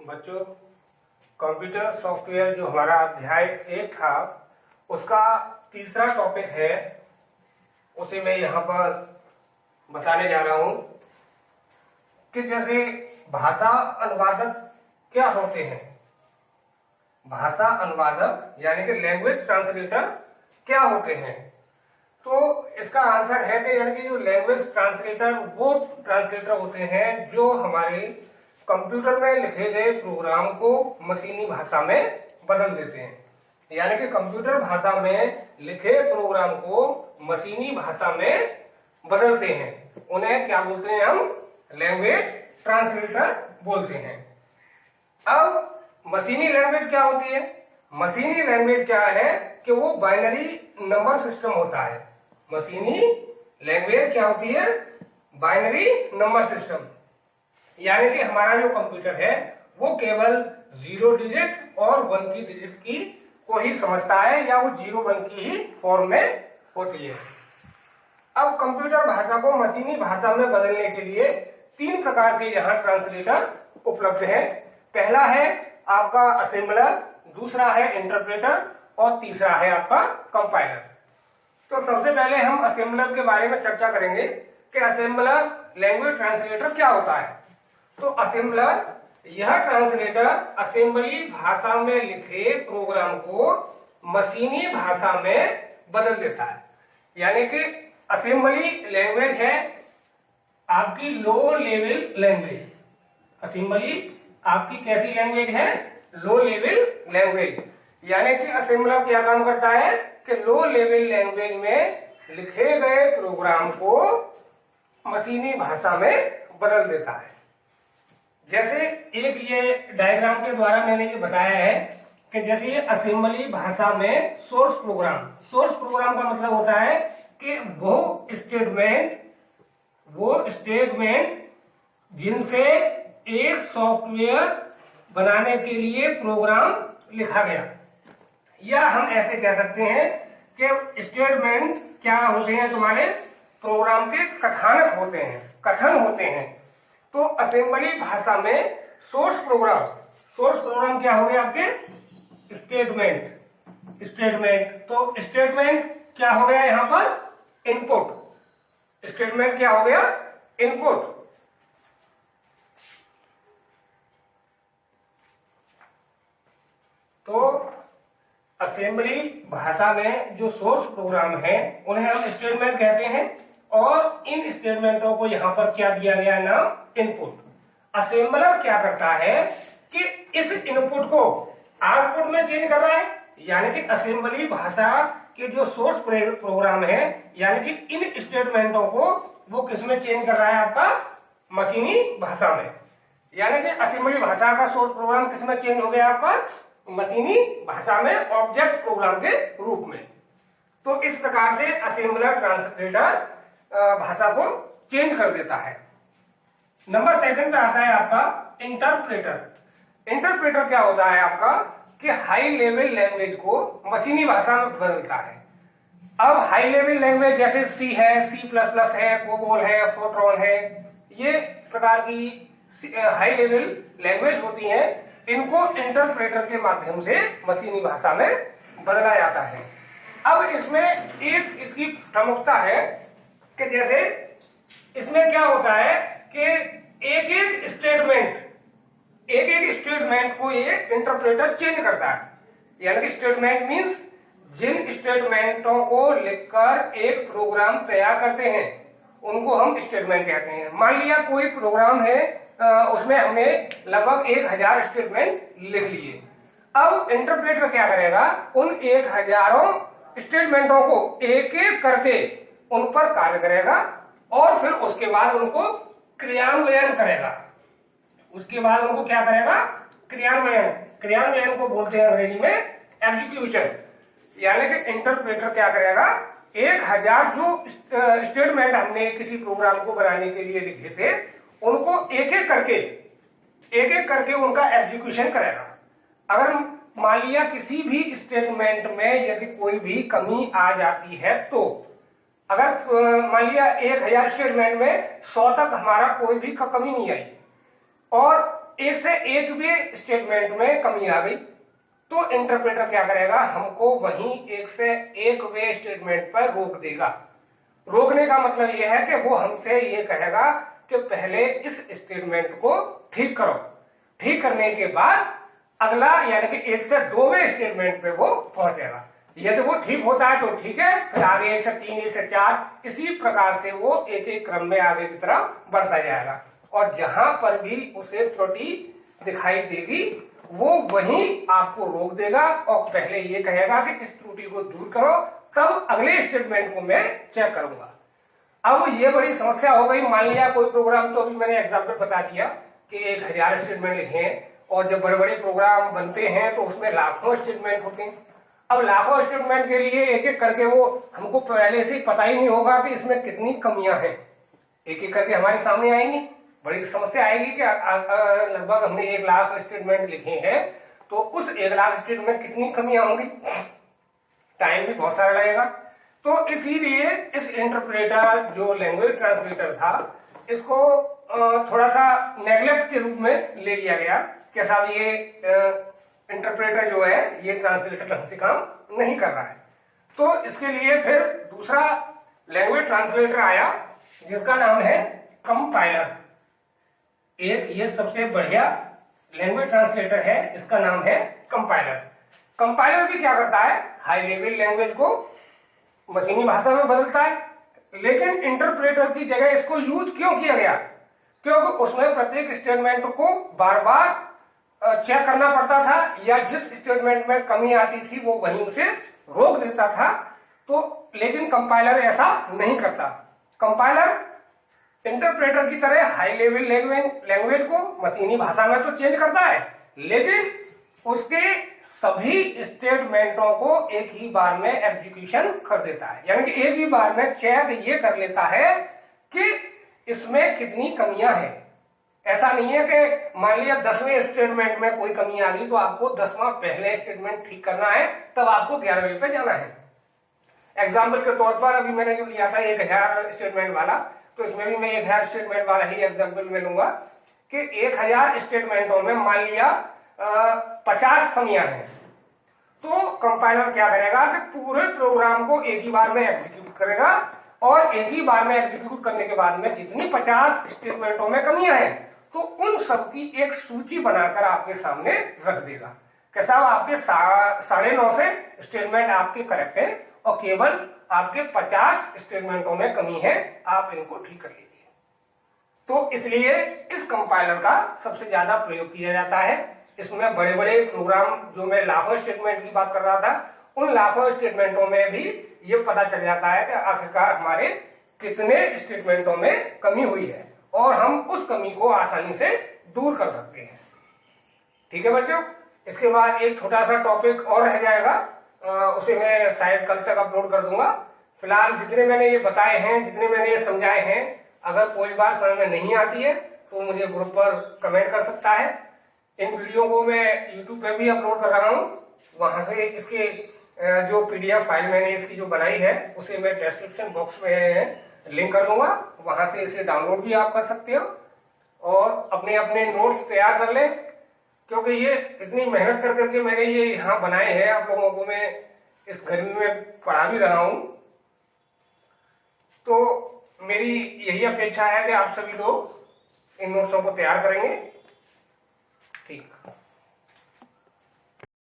बच्चों, computer software जो हमारा अध्याय 1 था उसका तीसरा टॉपिक है, उसे मैं यहाँ पर बताने जा रहा हूं कि जैसे भाषा अनुवादक क्या होते हैं। भाषा अनुवादक यानी कि लैंग्वेज ट्रांसलेटर क्या होते हैं। तो इसका आंसर है कि यानी कि जो लैंग्वेज ट्रांसलेटर वो ट्रांसलेटर होते हैं जो हमारे कंप्यूटर में लिखे गए प्रोग्राम को मशीनी भाषा में बदल देते हैं। यानी कि कंप्यूटर भाषा में लिखे प्रोग्राम को मशीनी भाषा में बदलते हैं। उन्हें क्या बोलते हैं? हम लैंग्वेज ट्रांसलेटर बोलते हैं। अब मशीनी लैंग्वेज क्या होती है? मशीनी लैंग्वेज क्या है कि वो बाइनरी नंबर सिस्टम होता है। मशीनी लैंग्वेज क्या होती है? Binary number system. यानी कि हमारा जो कंप्यूटर है वो केवल 0 डिजिट और 1 की डिजिट की को ही समझता है, या वो 0 1 की ही फॉर्म में होती है। अब कंप्यूटर भाषा को मशीनी भाषा में बदलने के लिए 3 प्रकार के यहाँ ट्रांसलेटर उपलब्ध है। पहला है आपका असेंबलर, दूसरा है इंटरप्रेटर और तीसरा है आपका कंपाइलर। तो सबसे पहले हम असेंबलर के बारे में चर्चा करेंगे कि असेंबलर लैंग्वेज ट्रांसलेटर क्या होता है। तो असेंबलर यह ट्रांसलेटर असेंबली भाषा में लिखे प्रोग्राम को मशीनी भाषा में बदल देता है। यानी कि असेंबली लैंग्वेज है आपकी लो लेवल लैंग्वेज। असेंबली आपकी कैसी लैंग्वेज है? Low level language. यानी कि असेंबलर क्या काम करता है कि लो लेवल लैंग्वेज में लिखे गए प्रोग्राम को मशीनी भाषा में बदल देता है। जैसे एक ये डायग्राम के द्वारा मैंने ये बताया है कि जैसे ये असेंबली भाषा में सोर्स प्रोग्राम का मतलब होता है कि वो स्टेटमेंट जिनसे एक सॉफ्टवेयर बनाने के लिए प्रोग्राम लिखा गया, या हम ऐसे कह सकते हैं कि स्टेटमेंट क्या होते हैं? तुम्हारे प्रोग्राम के कथन होते हैं। तो असेंबली भाषा में सोर्स प्रोग्राम क्या हो गया? आपके स्टेटमेंट। तो स्टेटमेंट क्या हो गया यहां पर? इनपुट। स्टेटमेंट क्या हो गया? इनपुट। तो असेंबली भाषा में जो सोर्स प्रोग्राम है उन्हें हम स्टेटमेंट कहते हैं, और इन स्टेटमेंटों को यहां पर क्या दिया गया नाम? इनपुट। असेंबलर क्या करता है कि इस इनपुट को आउटपुट में चेंज कर रहा है। यानी कि असेंबली भाषा के जो सोर्स प्रोग्राम है, यानी कि इन स्टेटमेंटों को वो किसमें चेंज कर रहा है? आपका मशीनी भाषा में। यानी कि असेंबली भाषा का सोर्स प्रोग्राम किसमें चेंज हो गया? आपका मशीनी भाषा में, ऑब्जेक्ट प्रोग्राम के रूप में। तो इस प्रकार से असेंबलर ट्रांसलेटर भाषा को चेंज कर देता है। नंबर 2 पे आता है आपका इंटरप्रेटर। इंटरप्रेटर क्या होता है आपका कि हाई लेवल लैंग्वेज को मशीनी भाषा में बदलता है। अब हाई लेवल लैंग्वेज जैसे सी है, C++ है, कोबोल है, फोर्ट्रॉन है, ये प्रकार की हाई लेवल लैंग्वेज होती है। इनको इंटरप्रेटर के माध्यम से मशीनी भाषा में बदला जाता है। अब इसमें एक इसकी प्रमुखता है कि जैसे इसमें क्या होता है कि एक एक स्टेटमेंट को ये इंटरप्रेटर चेंज करता है। यानी कि स्टेटमेंट मींस जिन स्टेटमेंटों को लिखकर एक प्रोग्राम तैयार करते हैं उनको हम स्टेटमेंट कहते हैं। मान लिया कोई प्रोग्राम है, उसमें हमने लगभग 1000 स्टेटमेंट लिख लिए। अब इंटरप्रेटर क्या करेगा? उन 1000 स्टेटमेंटों को एक एक करके उन पर कार्य करेगा और फिर उसके बाद उनको क्रियान्वयन करेगा। उसके बाद उनको क्या करेगा? क्रियान्वयन को बोलते हैं अंग्रेजी में एग्जीक्यूशन। यानी कि इंटरप्रेटर क्या करेगा? 1000 जो स्टेटमेंट हमने किसी प्रोग्राम को बनाने के लिए लिखे थे उनको एक एक करके उनका एग्जीक्यूशन करेगा। अगर मान लिया किसी भी स्टेटमेंट में यदि कोई भी कमी आ जाती है, तो अगर मान लिया 1000 स्टेटमेंट में 100 तक हमारा कोई भी कमी नहीं आई और एक से एक भी स्टेटमेंट में कमी आ गई तो इंटरप्रेटर क्या करेगा, हमको वहीं एक से एक वे स्टेटमेंट पर रोक देगा। रोकने का मतलब यह है कि वो हमसे ये कहेगा कि पहले इस स्टेटमेंट को ठीक करो, ठीक करने के बाद अगला यानी कि एक से दो वे स्टेटमेंट पे वो पहुंचेगा। यदि वो ठीक होता है तो ठीक है, फिर आगे एक से तीन, एक से चार, इसी प्रकार से वो एक एक क्रम में आगे की तरफ बढ़ता जाएगा। और जहां पर भी उसे त्रुटि दिखाई देगी वो वहीं आपको रोक देगा और पहले ये कहेगा कि इस त्रुटि को दूर करो, तब अगले स्टेटमेंट को मैं चेक करूंगा। अब ये बड़ी समस्या हो गई। मान लिया कोई प्रोग्राम, तो अभी मैंने एग्जाम्पल बता दिया कि 1000 स्टेटमेंट लिखे हैं और जब बड़े बड़े प्रोग्राम बनते हैं तो उसमें लाखों स्टेटमेंट होते हैं। अब लाखों स्टेटमेंट के लिए एक एक करके वो हमको पहले से ही पता ही नहीं होगा कि इसमें कितनी कमियां हैं। एक एक करके हमारे सामने आएंगी, बड़ी समस्या आएगी कि लगभग हमने 1 लाख स्टेटमेंट लिखे हैं तो उस 1 लाख स्टेटमेंट में कितनी कमियां होंगी, टाइम भी बहुत सारा लगेगा। तो इसीलिए इस इंटरप्रेटर जो लैंग्वेज ट्रांसलेटर था इसको थोड़ा सा नेगलेक्ट के रूप में ले लिया गया कि साहब ये इंटरप्रेटर जो है ये ट्रांसलेटर ढंग से काम नहीं कर रहा है। तो इसके लिए फिर दूसरा लैंग्वेज ट्रांसलेटर आया जिसका नाम है कंपाइलर। एक ये सबसे बढ़िया लैंग्वेज ट्रांसलेटर है, इसका नाम है कंपाइलर। कंपाइलर भी क्या करता है, हाई लेवल लैंग्वेज को मशीनी भाषा में बदलता है, लेकिन इंटरप्रेटर की जगह इसको यूज क्यों किया गया, क्योंकि उसमें प्रत्येक स्टेटमेंट को बार बार चेक करना पड़ता था या जिस स्टेटमेंट में कमी आती थी वो वहीं उसे रोक देता था। तो लेकिन कंपाइलर ऐसा नहीं करता। कंपाइलर इंटरप्रेटर की तरह हाई लेवल लैंग्वेज को मशीनी भाषा में तो चेंज करता है, लेकिन उसके सभी स्टेटमेंटों को एक ही बार में एग्जीक्यूशन कर देता है, यानी कि एक ही बार में चेक ये कर लेता है कि इसमें कितनी कमियां हैं। ऐसा नहीं है कि मान लिया 10वें स्टेटमेंट में कोई कमी आ गई तो आपको 10वां पहले स्टेटमेंट ठीक करना है, तब आपको 11वें पे जाना है। एग्जाम्पल के तौर पर अभी मैंने जो लिया था 1000 स्टेटमेंट वाला, तो इसमें भी मैं 1000 स्टेटमेंट वाला ही एग्जाम्पल में लूंगा कि 1000 स्टेटमेंटों में मान लिया 50 कमियां हैं, तो कंपाइलर क्या करेगा कि पूरे प्रोग्राम को एक ही बार में एग्जीक्यूट करेगा और एक ही बार में एग्जीक्यूट करने के बाद में जितनी 50 स्टेटमेंटों में कमियां हैं तो उन सब की एक सूची बनाकर आपके सामने रख देगा कि साहब आपके 9.5 से स्टेटमेंट आपके करेक्ट है और केवल आपके 50 स्टेटमेंटों में कमी है, आप इनको ठीक कर लीजिए। तो इसलिए इस कंपाइलर का सबसे ज्यादा प्रयोग किया जाता है। इसमें बड़े बड़े प्रोग्राम, जो मैं लाखों स्टेटमेंट की बात कर रहा था, उन लाखों स्टेटमेंटों में भी ये पता चल जाता है कि आखिरकार हमारे कितने स्टेटमेंटों में कमी हुई है और हम उस कमी को आसानी से दूर कर सकते हैं। ठीक है बच्चों, इसके बाद एक छोटा सा टॉपिक और रह जाएगा, उसे मैं शायद कल तक अपलोड कर दूंगा। फिलहाल जितने मैंने ये बताए हैं, जितने मैंने ये समझाए हैं, अगर कोई बात समझ में नहीं आती है तो मुझे ग्रुप पर कमेंट कर सकता है। इन वीडियो को मैं यूट्यूब पे भी अपलोड कर रहा हूँ, वहां से इसके जो PDF फाइल मैंने इसकी जो बनाई है उसे मैं डिस्क्रिप्शन बॉक्स में लिंक कर दूंगा, वहां से इसे डाउनलोड भी आप कर सकते हो और अपने अपने नोट्स तैयार कर लें, क्योंकि ये इतनी मेहनत कर करके मैंने ये यहाँ बनाए हैं, आप लोगों को मैं इस गर्मी में पढ़ा भी रहा हूं। तो मेरी यही अपेक्षा है कि आप सभी लोग इन नोट्सों को तैयार करेंगे